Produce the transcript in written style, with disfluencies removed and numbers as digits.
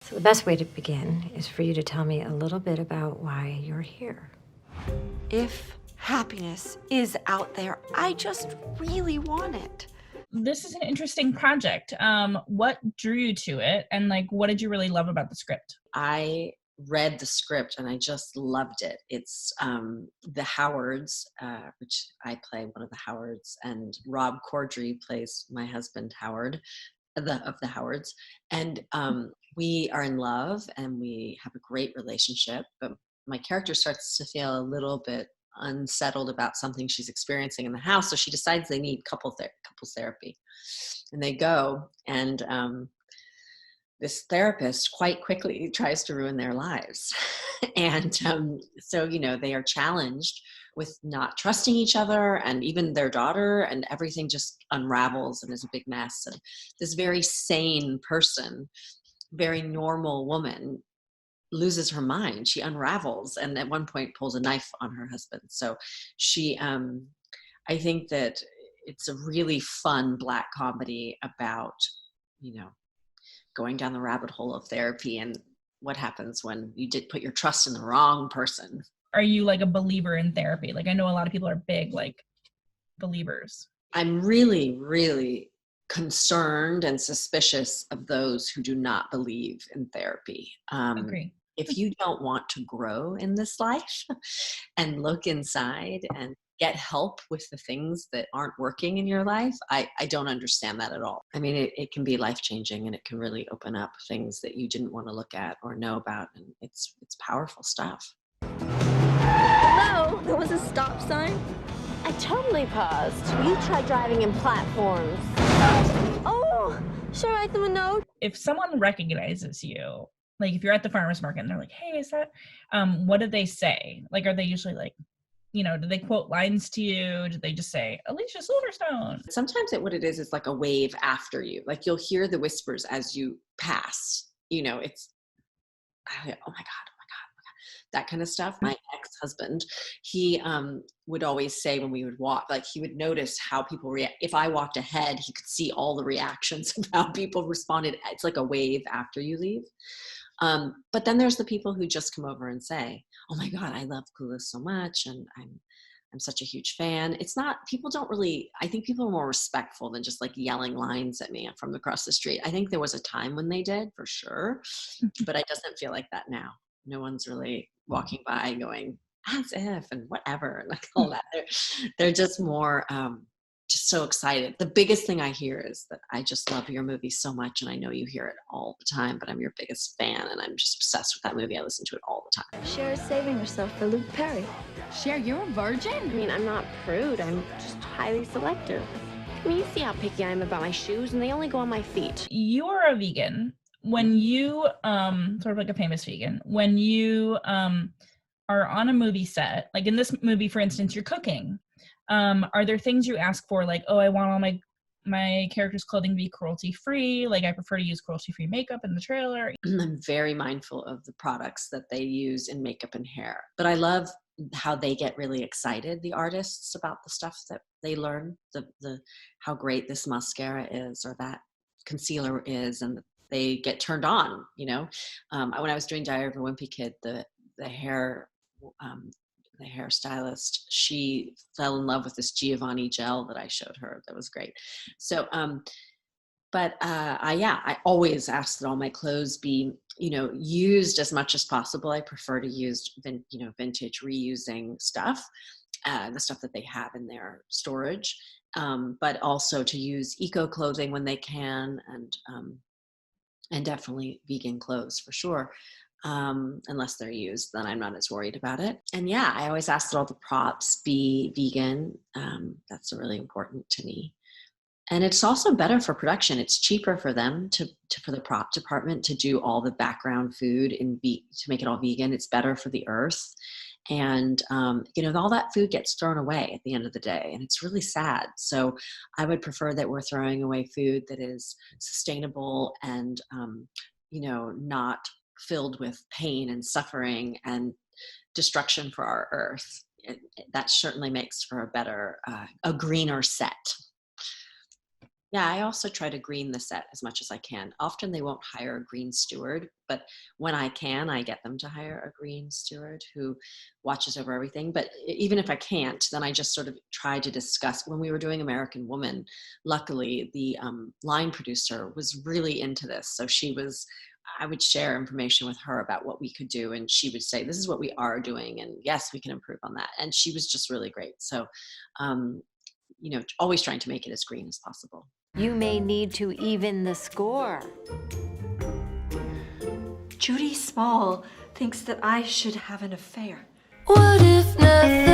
So the best way to begin is for you to tell me a little bit about why you're here. If happiness is out there, I just really want it. This is an interesting project. What drew you to it, and like, what did you really love about the script? I read the script and I just loved it. It's the Howards, which I play one of the Howards, and Rob Corddry plays my husband Howard, of the Howards, and we are in love and we have a great relationship. But my character starts to feel a little bit unsettled about something she's experiencing in the house, so she decides they need couples therapy, and they go and this therapist quite quickly tries to ruin their lives. And so, they are challenged with not trusting each other and even their daughter, and everything just unravels and is a big mess. And this very sane person, very normal woman, loses her mind. She unravels and at one point pulls a knife on her husband. So she, I think that it's a really fun Black comedy about, you know, going down the rabbit hole of therapy and what happens when you did put your trust in the wrong person. Are you like a believer in therapy? Like, I know a lot of people are big like believers. I'm really, really concerned and suspicious of those who do not believe in therapy. Agree. If you don't want to grow in this life and look inside and get help with the things that aren't working in your life, I don't understand that at all. I mean, it can be life-changing, and it can really open up things that you didn't want to look at or know about, and it's powerful stuff. Hello? There was a stop sign? I totally paused. You try driving in platforms. Oh, should I write them a note? If someone recognizes you, like if you're at the farmer's market and they're like, hey, is that, what do they say? Like, are they usually like, do they quote lines to you? Do they just say, Alicia Silverstone? Sometimes what it is like a wave after you. Like you'll hear the whispers as you pass. It's, oh my God, oh my God, that kind of stuff. My ex-husband, he would always say when we would walk, like he would notice how people react. If I walked ahead, he could see all the reactions of how people responded. It's like a wave after you leave. But then there's the people who just come over and say, oh my God, I love Clueless so much. And I'm such a huge fan. It's not, people don't really, I think people are more respectful than just like yelling lines at me from across the street. I think there was a time when they did, for sure, but it doesn't feel like that now. No one's really walking by going, as if, and whatever, like all that. They're just more, just so excited. The biggest thing I hear is that I just love your movie so much, and I know you hear it all the time, but I'm your biggest fan, and I'm just obsessed with that movie. I listen to it all the time. Cher is saving herself for Luke Perry. Cher, you're a virgin? I mean, I'm not prude. I'm just highly selective. I mean, you see how picky I am about my shoes, and they only go on my feet. You are a vegan. When you, sort of like a famous vegan, when you are on a movie set, like in this movie, for instance, you're cooking. Are there things you ask for, like, oh, I want all my character's clothing to be cruelty-free, like I prefer to use cruelty-free makeup in the trailer? I'm very mindful of the products that they use in makeup and hair, but I love how they get really excited, the artists, about the stuff that they learn, the how great this mascara is or that concealer is, and they get turned on. When I was doing Diary of a Wimpy Kid, the hair the hairstylist, she fell in love with this Giovanni gel that I showed her. That was great. So, I always ask that all my clothes be, used as much as possible. I prefer to use, vintage reusing stuff, the stuff that they have in their storage, but also to use eco clothing when they can, and definitely vegan clothes for sure. Unless they're used, then I'm not as worried about it. And yeah, I always ask that all the props be vegan. That's really important to me. And it's also better for production. It's cheaper for them for the prop department to do all the background food to make it all vegan. It's better for the earth. And, all that food gets thrown away at the end of the day, and it's really sad. So I would prefer that we're throwing away food that is sustainable and, not filled with pain and suffering and destruction for our earth. That certainly makes for a better, a greener set. Yeah, I also try to green the set as much as I can. Often they won't hire a green steward, but when I can, I get them to hire a green steward who watches over everything. But even if I can't, then I just sort of try to discuss. When we were doing American Woman, luckily the line producer was really into this. So I would share information with her about what we could do, and she would say, this is what we are doing, and yes, we can improve on that. And she was just really great. So, always trying to make it as green as possible. You may need to even the score. Judy Small thinks that I should have an affair. What if nothing